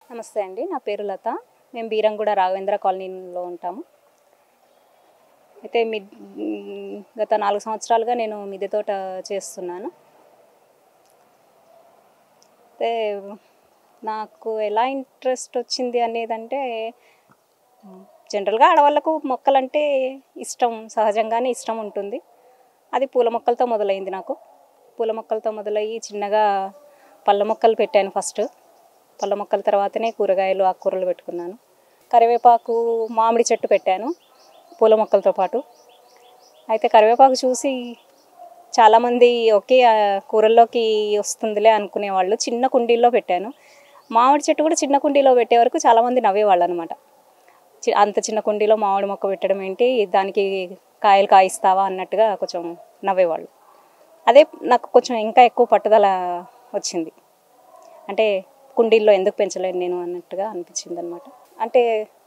నమస్తే అండి, నా పేరు లత. మేము బీరంగూడ రాఘవేంద్ర కాలనీలో ఉంటాము. అయితే గత 4 సంవత్సరాలుగా నేను మిద్దె తోట చేస్తున్నాను. అయితే నాకు ఎలా ఇంట్రెస్ట్ వచ్చింది అనేదంటే, జనరల్గా ఆడవాళ్ళకు మొక్కలంటే ఇష్టం, సహజంగానే ఇష్టం ఉంటుంది. అది పూల మొక్కలతో మొదలైంది. నాకు పూల మొక్కలతో మొదలయ్యి చిన్నగా పళ్ళ మొక్కలు పెట్టాను. ఫస్ట్ పళ్ళ మొక్కల తర్వాతనే కూరగాయలు, ఆకుకూరలు పెట్టుకున్నాను. కరివేపాకు, మామిడి చెట్టు పెట్టాను పూల మొక్కలతో పాటు. అయితే కరివేపాకు చూసి చాలామంది ఓకే కూరల్లోకి వస్తుందిలే అనుకునేవాళ్ళు. చిన్న కుండీల్లో పెట్టాను. మామిడి చెట్టు కూడా చిన్న కుండీలో పెట్టే వరకు చాలామంది నవ్వేవాళ్ళు అనమాట. అంత చిన్న కుండీలో మామిడి మొక్క పెట్టడం ఏంటి, దానికి కాయలు కాయిస్తావా అన్నట్టుగా కొంచెం నవ్వేవాళ్ళు. అదే నాకు కొంచెం ఇంకా ఎక్కువ పట్టుదల వచ్చింది. అంటే కుండీల్లో ఎందుకు పెంచలేను నేను అన్నట్టుగా అనిపించింది అనమాట. అంటే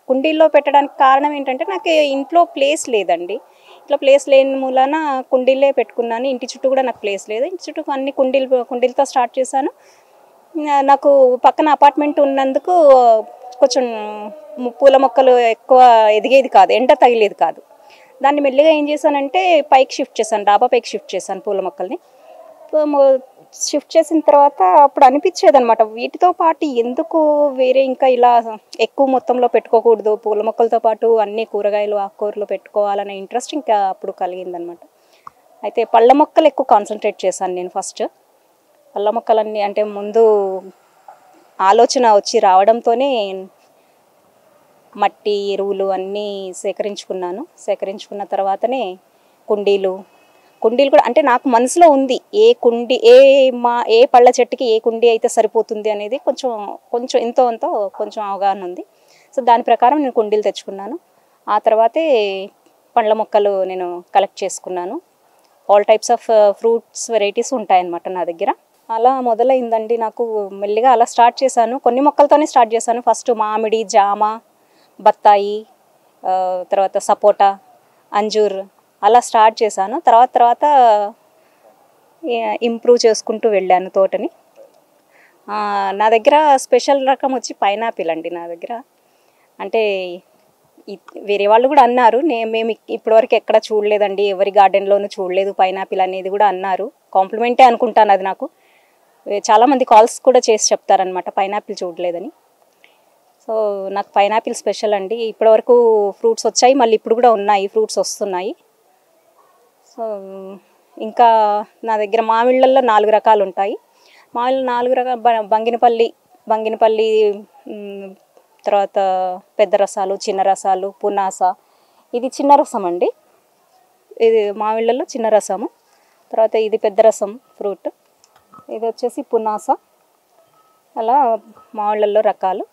కుండీల్లో పెట్టడానికి కారణం ఏంటంటే, నాకు ఇంట్లో ప్లేస్ లేదండి. ఇంట్లో ప్లేస్ లేని మూలాన కుండీలే పెట్టుకున్నాను. ఇంటి చుట్టూ కూడా నాకు ప్లేస్ లేదు. ఇంటి చుట్టూ అన్ని కుండీలతో స్టార్ట్ చేశాను. నాకు పక్కన అపార్ట్మెంట్ ఉన్నందుకు కొంచెం పూల మొక్కలు ఎక్కువ ఎదిగేది కాదు, ఎండ తగిలేది కాదు. దాన్ని మెల్లిగా ఏం చేశానంటే పైకి షిఫ్ట్ చేశాను, డాబా పైకి షిఫ్ట్ చేశాను పూల మొక్కల్ని. షిఫ్ట్ చేసిన తర్వాత అప్పుడు అనిపించేది అనమాట, వీటితో పాటు ఎందుకు వేరే ఇంకా ఇలా ఎక్కువ మొత్తంలో పెట్టుకోకూడదు, పూల మొక్కలతో పాటు అన్ని కూరగాయలు, ఆకుకూరలు పెట్టుకోవాలనే ఇంట్రెస్ట్ ఇంకా అప్పుడు కలిగిందనమాట. అయితే పళ్ళ మొక్కలు ఎక్కువ కాన్సన్ట్రేట్ చేశాను నేను. ఫస్ట్ పళ్ళ మొక్కలన్నీ అంటే ముందు ఆలోచన వచ్చి రావడంతోనే మట్టి, ఎరువులు అన్నీ సేకరించుకున్న తర్వాతనే కుండీలు కూడా అంటే నాకు మనసులో ఉంది, ఏ పళ్ళ చెట్టుకి ఏ కుండీ అయితే సరిపోతుంది అనేది కొంచెం ఎంతో కొంచెం అవగాహన ఉంది. సో దాని ప్రకారం నేను కుండీలు తెచ్చుకున్నాను. ఆ తర్వాతే పండ్ల మొక్కలు నేను కలెక్ట్ చేసుకున్నాను. All types of fruits varieties ఉంటాయన్నమాట నా దగ్గర. అలా మొదలైందండి. నాకు మెల్లిగా అలా స్టార్ట్ చేశాను. కొన్ని మొక్కలతోనే స్టార్ట్ చేశాను. ఫస్ట్ మామిడి, జామ, బత్తాయి, తర్వాత సపోటా, అంజూర్ అలా స్టార్ట్ చేశాను. తర్వాత ఇంప్రూవ్ చేసుకుంటూ వెళ్ళాను తోటని. నా దగ్గర స్పెషల్ రకం వచ్చి పైనాపిల్ అండి. నా దగ్గర అంటే వేరే వాళ్ళు కూడా అన్నారు, మేము ఇప్పటివరకు ఎక్కడ చూడలేదండి, ఎవరి గార్డెన్లోనూ చూడలేదు పైనాపిల్ అనేది కూడా అన్నారు. కాంప్లిమెంటే అనుకుంటాను అది. నాకు చాలామంది కాల్స్ కూడా చేసి చెప్తారనమాట పైనాపిల్ చూడలేదని. సో నాకు పైనాపిల్ స్పెషల్ అండి. ఇప్పటివరకు ఫ్రూట్స్ వచ్చాయి, మళ్ళీ ఇప్పుడు కూడా ఉన్నాయి, ఫ్రూట్స్ వస్తున్నాయి. సో ఇంకా నా దగ్గర మామిళ్ళల్లో 4 రకాలు ఉంటాయి. మామిళ్ళు 4 రకాల బంగినపల్లి, తర్వాత పెద్ద రసాలు, చిన్న రసాలు, పునాస. ఇది చిన్న రసం అండి, ఇది మామిళ్ళల్లో చిన్న రసము. తర్వాత ఇది పెద్ద రసం ఫ్రూట్, ఇది వచ్చేసి పునాస. అలా మామిళ్ళల్లో రకాలు.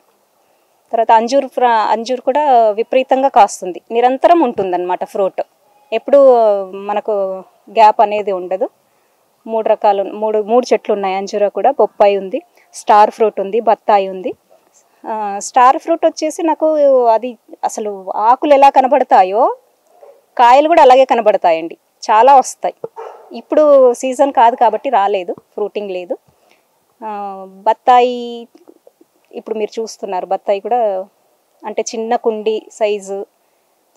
తర్వాత అంజూర్ కూడా విపరీతంగా కాస్తుంది, నిరంతరం ఉంటుందన్నమాట ఫ్రూట్. ఎప్పుడు మనకు గ్యాప్ అనేది ఉండదు. 3 చెట్లు ఉన్నాయి. అంజూరా కూడా, బొప్పాయి ఉంది, స్టార్ ఫ్రూట్ ఉంది, బత్తాయి ఉంది. స్టార్ ఫ్రూట్ వచ్చేసి నాకు అది అసలు ఆకులు ఎలా కనబడతాయో కాయలు కూడా అలాగే కనబడతాయండి, చాలా వస్తాయి. ఇప్పుడు సీజన్ కాదు కాబట్టి రాలేదు, ఫ్రూటింగ్ లేదు. బత్తాయి ఇప్పుడు మీరు చూస్తున్నారు, బత్తాయి కూడా అంటే చిన్న కుండి సైజు,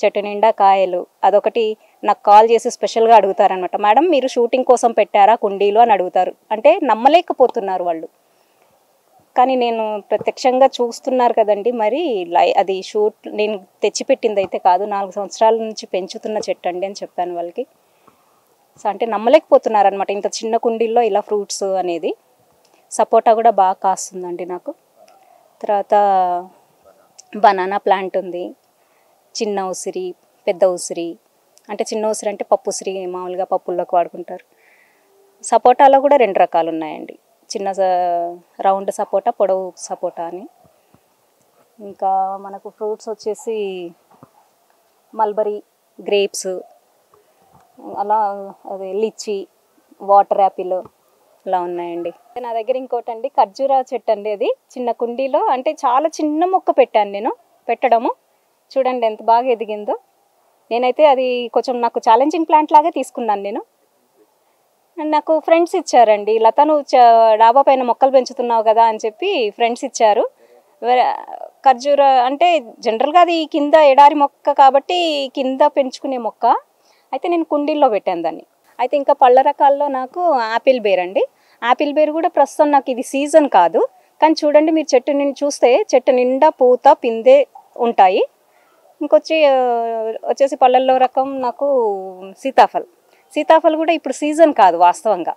చెట్టు నిండా కాయలు. అదొకటి నాకు కాల్ చేసి స్పెషల్గా అడుగుతారనమాట, మేడం మీరు షూటింగ్ కోసం పెట్టారా కుండీలు అని అడుగుతారు. అంటే నమ్మలేకపోతున్నారు వాళ్ళు, కానీ నేను ప్రత్యక్షంగా చూస్తున్నారు కదండి, మరి అది నేను తెచ్చిపెట్టింది అయితే కాదు, 4 సంవత్సరాల నుంచి పెంచుతున్న చెట్టు అండి అని చెప్పాను వాళ్ళకి. సో అంటే నమ్మలేకపోతున్నారు అనమాట, ఇంత చిన్న కుండీల్లో ఇలా ఫ్రూట్స్ అనేది. సపోటా కూడా బాగా కాస్తుందండి నాకు. తర్వాత బనానా ప్లాంట్ ఉంది, చిన్న ఉసిరి, పెద్ద ఉసిరి. అంటే చిన్న ఉసిరి అంటే పప్పు ఉసిరి, మామూలుగా పప్పుల్లోకి వాడుకుంటారు. సపోటాలో కూడా 2 రకాలు ఉన్నాయండి, చిన్న రౌండ్ సపోటా, పొడవు సపోటా అని. ఇంకా మనకు ఫ్రూట్స్ వచ్చేసి మల్బరీ, గ్రేప్స్, అలా అదే లిచ్చి, వాటర్ యాపిల్ అలా ఉన్నాయండి. నా దగ్గర ఇంకోటి అండి, ఖర్జూరా చెట్టు అండి. అది చిన్న కుండీలో, అంటే చాలా చిన్న మొక్క పెట్టాను నేను. పెట్టడము చూడండి ఎంత బాగా ఎదిగిందో. నేనైతే అది కొంచెం నాకు ఛాలెంజింగ్ ప్లాంట్ లాగా తీసుకున్నాను నేను. నాకు ఫ్రెండ్స్ ఇచ్చారండి, లత నువ్వు డాబా పైన మొక్కలు పెంచుతున్నావు కదా అని చెప్పి ఫ్రెండ్స్ ఇచ్చారు. ఖర్జూర అంటే జనరల్గా అది కింద ఎడారి మొక్క కాబట్టి కింద పెంచుకునే మొక్క. అయితే నేను కుండీల్లో పెట్టాను దాన్ని. అయితే ఇంకా పళ్ళ రకాల్లో నాకు యాపిల్ బేర్ అండి. యాపిల్ బేర్ కూడా ప్రస్తుతం నాకు ఇది సీజన్ కాదు, కానీ చూడండి మీరు చెట్టు నిండా చూస్తే చెట్టు నిండా పూత పిందే ఉంటాయి. వచ్చేసి పళ్ళల్లో రకం నాకు సీతాఫల్ కూడా ఇప్పుడు సీజన్ కాదు వాస్తవంగా,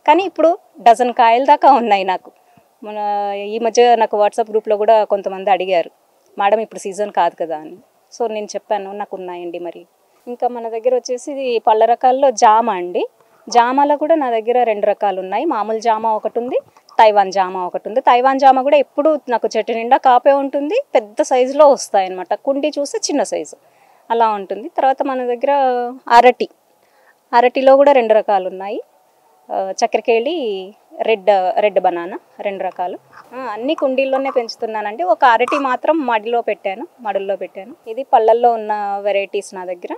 కానీ ఇప్పుడు డజన్ కాయల దాకా ఉన్నాయి నాకు. మన ఈ మధ్య నాకు వాట్సాప్ గ్రూప్లో కూడా కొంతమంది అడిగారు, మేడం ఇప్పుడు సీజన్ కాదు కదా అని. సో నేను చెప్పాను నాకు ఉన్నాయండి. మరి ఇంకా మన దగ్గర వచ్చేసి పళ్ళ రకాల్లో జామ అండి. జామలో కూడా నా దగ్గర 2 రకాలు ఉన్నాయి. మామూలు జామ ఒకటి ఉంది, తైవాన్ జామ ఒకటి ఉంది. తైవాన్ జామ కూడా ఎప్పుడు నాకు చెట్టు నిండా కాపే ఉంటుంది, పెద్ద సైజులో వస్తాయి అన్నమాట. కుండి చూస్తే చిన్న సైజు అలా ఉంటుంది. తర్వాత మన దగ్గర అరటిలో కూడా 2 రకాలు ఉన్నాయి. చక్కెరకేళి, రెడ్ బనానా 2 రకాలు. అన్ని కుండీల్లోనే పెంచుతున్నానండి. ఒక అరటి మాత్రం మడుల్లో పెట్టాను. ఇది పళ్ళల్లో ఉన్న వెరైటీస్ నా దగ్గర.